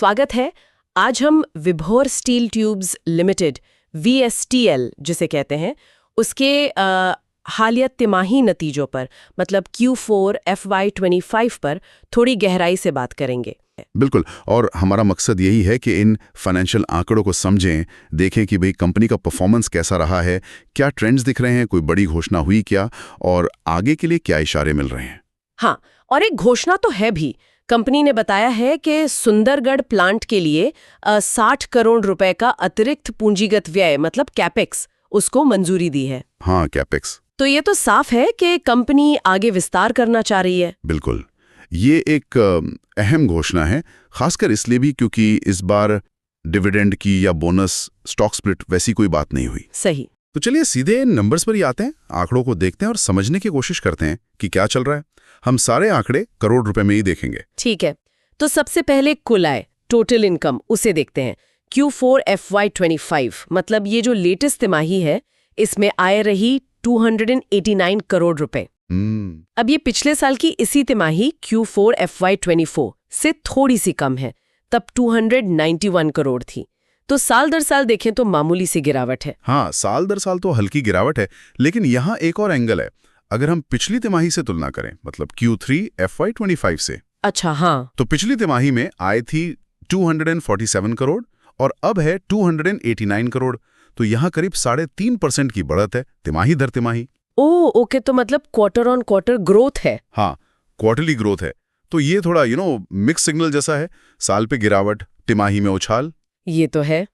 स्वागत है। आज हम विभोर स्टील ट्यूब्स लिमिटेड VSTL जिसे कहते हैं उसके हालिया तिमाही नतीजों पर मतलब Q4 FY25 पर थोड़ी गहराई से बात करेंगे। बिल्कुल, और हमारा मकसद यही है कि इन फाइनेंशियल आंकड़ों को समझें, देखें कि भाई कंपनी का परफॉर्मेंस कैसा रहा है, क्या ट्रेंड्स दिख रहे हैं, कोई बड़ी घोषणा हुई क्या और आगे के लिए क्या इशारे मिल रहे हैं। हाँ, और एक घोषणा तो है भी। कंपनी ने बताया है कि सुंदरगढ़ प्लांट के लिए 60 करोड़ रुपए का अतिरिक्त पूंजीगत व्यय मतलब कैपेक्स उसको मंजूरी दी है। हाँ, कैपेक्स। तो ये तो साफ है कि कंपनी आगे विस्तार करना चाह रही है। बिल्कुल, ये एक अहम घोषणा है, खासकर इसलिए भी क्योंकि इस बार डिविडेंड की या बोनस स्टॉक स्प्लिट वैसी कोई बात नहीं हुई। सही। तो चलिए सीधे नंबर्स पर ही आते हैं, आंकड़ों को देखते हैं और समझने की कोशिश करते हैं कि क्या चल रहा है। हम सारे आंकड़े करोड़ रुपए में ही देखेंगे। ठीक है, तो सबसे पहले कुल आय टोटल इनकम उसे देखते हैं। Q4 FY25 मतलब ये जो लेटेस्ट तिमाही है इसमें आय रही 289 करोड़ रुपए। अब ये पिछले साल की इसी तिमाही Q4 FY24 से थोड़ी सी कम है, तब 291 करोड़ थी। तो साल दर साल देखें तो मामूली सी गिरावट है। हाँ, साल दर साल तो हल्की गिरावट है, लेकिन यहाँ एक और एंगल है। अगर हम पिछली तिमाही से तुलना करें मतलब Q3 FY25 से, अच्छा हाँ, तो पिछली तिमाही में आय थी 247 करोड़ और अब है 289 करोड़। तो यहाँ करीब 3.5% की बढ़त है तिमाही दर तिमाही। ओके, तो मतलब क्वार्टर ऑन क्वार्टर ग्रोथ है। हाँ, क्वार्टरली ग्रोथ है। तो ये थोड़ा मिक्स सिग्नल जैसा है, साल पे गिरावट, तिमाही में उछाल। ये तो है।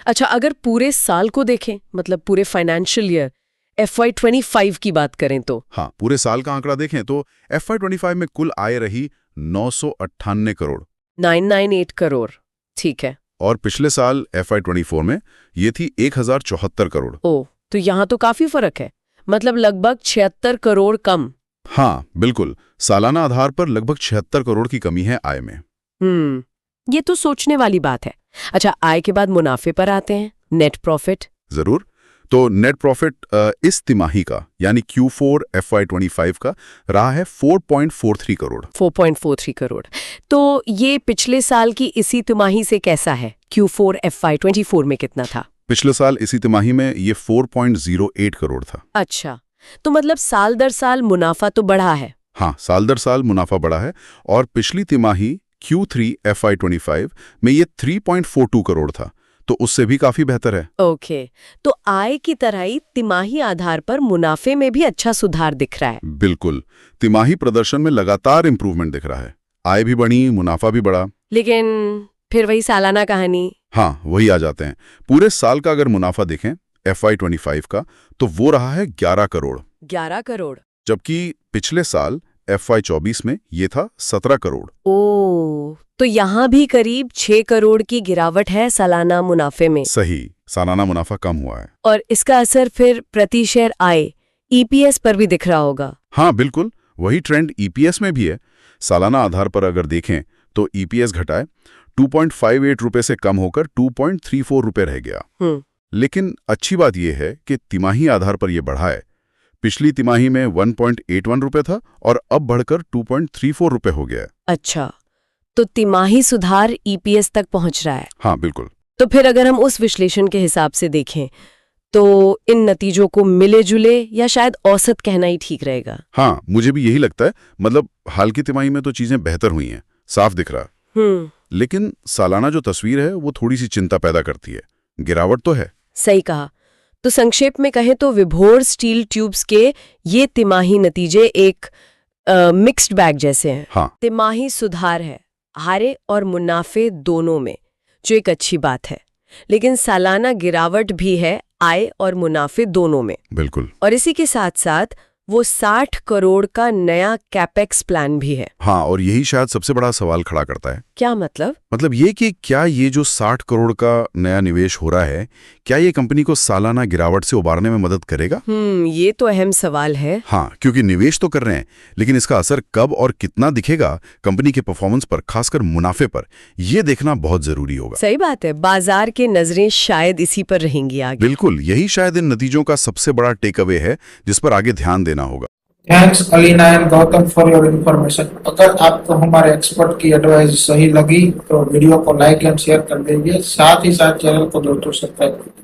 अच्छा, अगर पूरे साल को देखें मतलब पूरे फाइनेंशियल ईयर FY25 की बात करें तो हाँ, पूरे साल का आंकड़ा देखें तो FY25 में कुल आय रही 998 करोड़ 998 करोड़। ठीक है। और पिछले साल FY24 में ये थी 1074 करोड़। तो यहाँ तो काफी फर्क है, मतलब लगभग 76 करोड़ कम। हाँ बिल्कुल, सालाना आधार पर लगभग 76 करोड़ की कमी है आय में। ये तो सोचने वाली बात है। अच्छा, आय के बाद मुनाफे पर आते हैं, नेट प्रॉफिट। जरूर। तो नेट प्रॉफिट इस तिमाही का यानी Q4 FY25 का रहा है 4.43 करोड़। 4.43 करोड़। तो ये पिछले साल की इसी तिमाही से कैसा है? Q4 FY24 में कितना था? पिछले साल इसी तिमाही में ये 4.08 करोड़ था। अच्छा, तो मतलब साल दर साल मुनाफा तो बढ़ा है। हाँ, साल दर साल मुनाफा बढ़ा है और पिछली तिमाही Q3 FY25 में ये 3.42 करोड़ था, तो उससे भी काफी बेहतर है। ओके, तो आय की तरह ही तिमाही आधार पर मुनाफे में भी अच्छा सुधार दिख रहा है। बिल्कुल, तिमाही प्रदर्शन में लगातार इंप्रूवमेंट दिख रहा है, आय भी बढ़ी, मुनाफा भी बढ़ा। लेकिन फिर वही सालाना कहानी। हाँ, वही आ जाते हैं। पूरे साल का अगर मुनाफा देखें FY25 का तो वो रहा है 11 करोड़। 11 करोड़, जबकि पिछले साल FY24 में ये था 17 करोड़। तो यहाँ भी करीब 6 करोड़ की गिरावट है सालाना मुनाफे में। सही, सालाना मुनाफा कम हुआ है। और इसका असर फिर प्रति शेयर आय EPS पर भी दिख रहा होगा। हाँ बिल्कुल, वही ट्रेंड EPS में भी है। सालाना आधार पर अगर देखें तो EPS घटाए 2.58 रुपए से कम होकर 2.34 रुपए रह गया। लेकिन अच्छी बात यह है कि तिमाही आधार पर यह बढ़ा है। पिछली तिमाही में 1.81 रुपए था और अब बढ़कर 2.34 रुपए हो गया है। अच्छा, तो तिमाही सुधार EPS तक पहुंच रहा है। हाँ बिल्कुल। तो फिर अगर हम उस विश्लेषण के हिसाब से देखें तो इन नतीजों को मिले जुले या शायद औसत कहना ही ठीक रहेगा। हाँ, मुझे भी यही लगता है। मतलब हाल की तिमाही में तो चीजें बेहतर हुई हैं, साफ दिख रहा। लेकिन सालाना जो तस्वीर है वो थोड़ी सी चिंता पैदा करती है। गिरावट तो है। सही कहा। तो संक्षेप में कहें तो विभोर स्टील ट्यूब्स के ये तिमाही नतीजे एक मिक्स्ड बैग जैसे हैं। हाँ। तिमाही सुधार है आय और मुनाफे दोनों में, जो एक अच्छी बात है, लेकिन सालाना गिरावट भी है आय और मुनाफे दोनों में। बिल्कुल। और इसी के साथ साथ वो 60 करोड़ का नया कैपेक्स प्लान भी है। हाँ, और यही शायद सबसे बड़ा सवाल खड़ा करता है। क्या मतलब? मतलब ये कि क्या ये जो 60 करोड़ का नया निवेश हो रहा है, क्या ये कंपनी को सालाना गिरावट से उबारने में मदद करेगा? ये तो अहम सवाल है। हाँ, क्योंकि निवेश तो कर रहे हैं, लेकिन इसका असर कब और कितना दिखेगा कंपनी के परफॉर्मेंस पर, खासकर मुनाफे पर, ये देखना बहुत जरूरी होगा। सही बात है, बाजार के नजरें शायद इसी पर रहेंगी आगे। बिल्कुल, यही शायद इन नतीजों का सबसे बड़ा टेक अवे है जिस पर आगे ध्यान देना होगा। Thanks Alina and Gautam for your information. अगर आपको हमारे एक्सपर्ट की एडवाइस सही लगी तो वीडियो को लाइक एंड शेयर कर दीजिए, साथ ही साथ चैनल को दोस्तों सब्सक्राइब कर दीजिए।